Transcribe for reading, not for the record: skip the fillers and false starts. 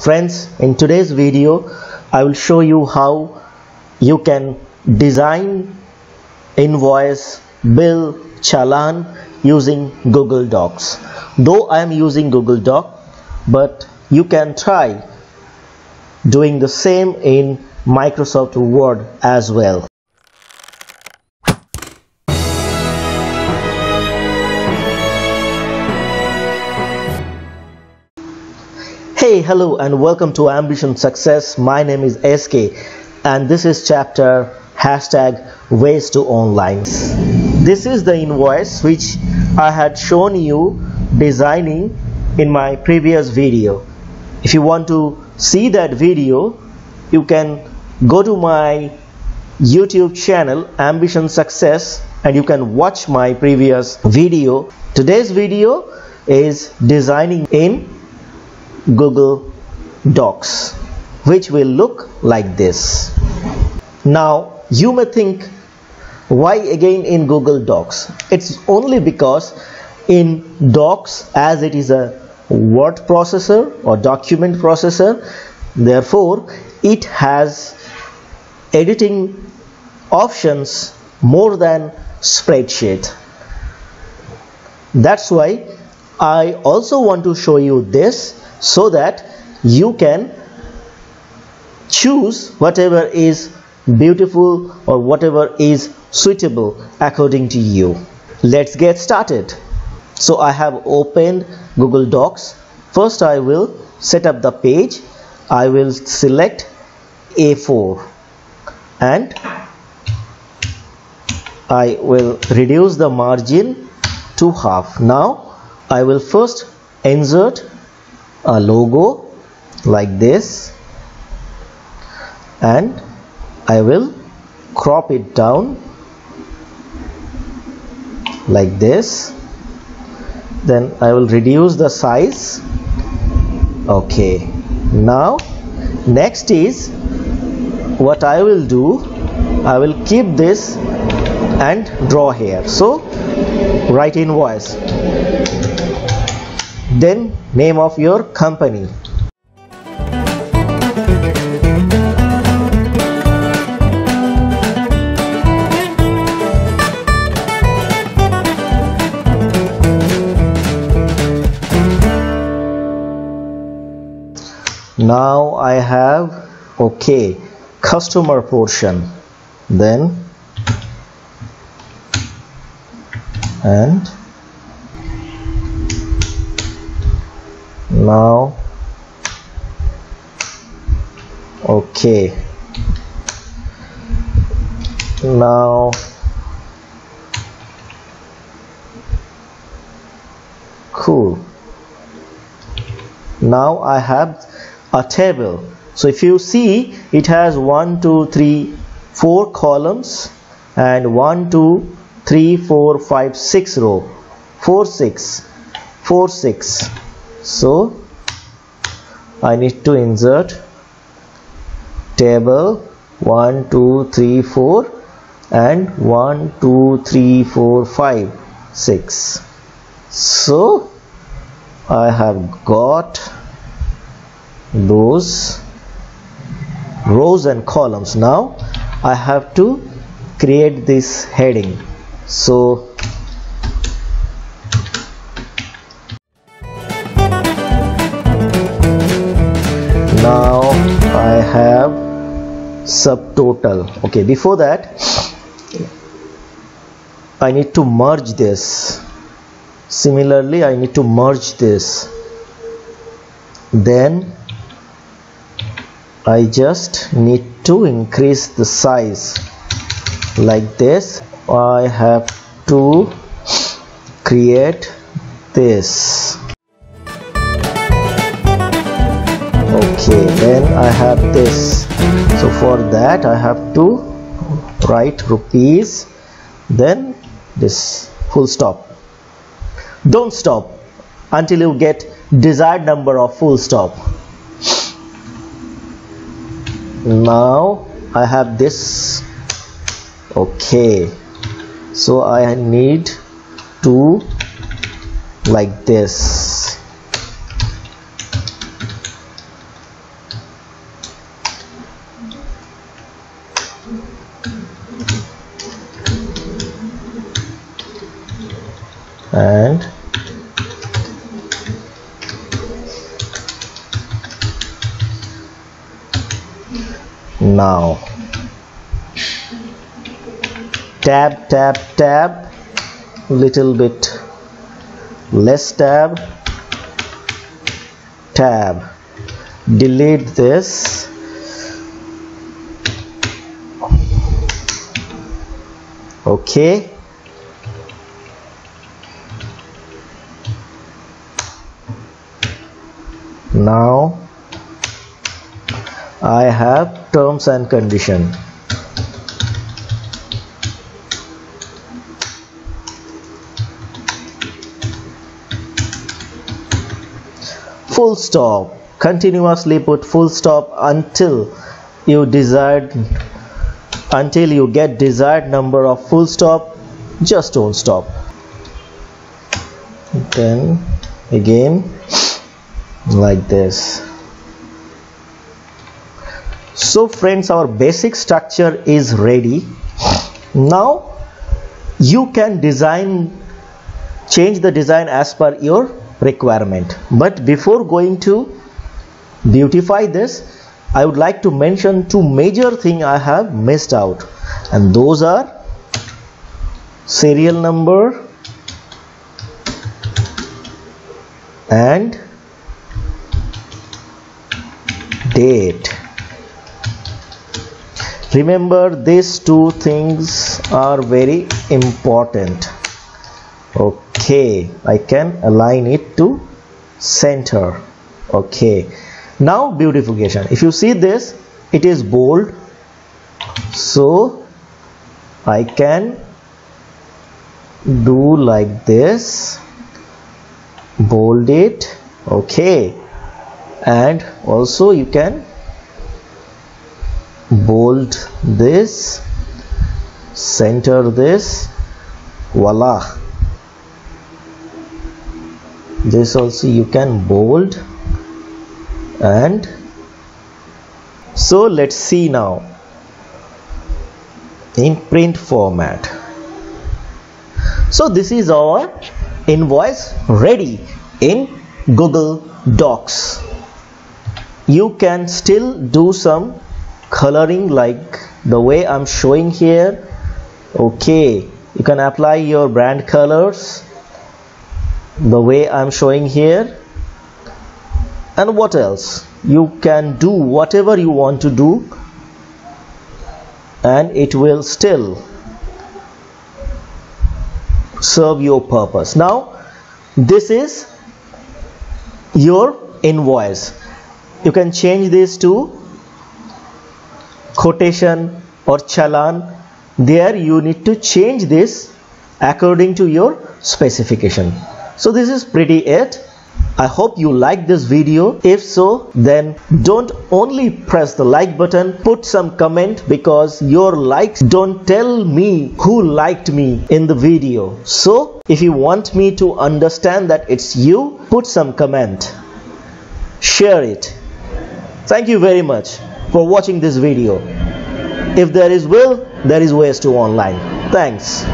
Friends, in today's video I will show you how you can design, invoice, bill, challan using Google Docs. Though I am using Google Doc, but you can try doing the same in Microsoft Word as well. Hey, hello and welcome to Ambition Success. My name is SK and this is chapter #ways to online. This is the invoice which I had shown you designing in my previous video. If you want to see that video, you can go to my YouTube channel Ambition Success and you can watch my previous video. Today's video is designing in Google Docs, which will look like this. Now you may think, why again in Google Docs? It's only because in Docs, as it is a word processor or document processor, therefore it has editing options more than spreadsheet. That's why I also want to show you this, so that you can choose whatever is beautiful or whatever is suitable according to you. Let's get started. So I have opened Google Docs. First I will set up the page. I will select A4 and I will reduce the margin to half. Now I will first insert a logo like this and I will crop it down like this. Then I will reduce the size. Okay, now next is what I will do, I will keep this and draw here. So write invoice, then name of your company. Now I have customer portion, then and now now cool. Now I have a table. So if you see, it has 1 2 3 4 columns and 1 2 3 4 5 6 row, 4 6 4 6. So I need to insert table 1 2 3 4 and 1 2 3 4 5 6. So I have got those rows and columns. Now I have to create this heading. So now I have subtotal. Okay, before that I need to merge this. Similarly I need to merge this. Then I just need to increase the size like this. I have to create this. Okay, then I have this. So for that I have to write rupees, then this full stop. Don't stop until you get desired number of full stop. Now I have this. Okay, so I need to like this. Now tab, tab, tab, little bit less tab, tab, delete this, okay. Now I have terms and condition. Full stop. Continuously put full stop until you get desired number of full stop. Just don't stop. Then again like this. So friends, our basic structure is ready. Now you can change the design as per your requirement. But before going to beautify this, I would like to mention two major things I have missed out, and those are serial number and date. Remember, these two things are very important. Okay, I can align it to center. Okay, now beautification. If you see this, it is bold, so I can do like this, bold it. Okay, and also you can bold this, center this, voila. This also you can bold. And so let's see now in print format. So this is our invoice ready in Google Docs. You can still do some coloring like the way I'm showing here. Okay, you can apply your brand colors the way I'm showing here. And what else? You can do whatever you want to do, and it will still serve your purpose. Now this is your invoice. You can change this to quotation or challan. There you need to change this according to your specification. So this is pretty it. I hope you like this video. If so, then don't only press the like button, put some comment, because your likes don't tell me who liked me in the video. So if you want me to understand that it's you, put some comment, share it. Thank you very much for watching this video. If there is will, there is ways to online. Thanks.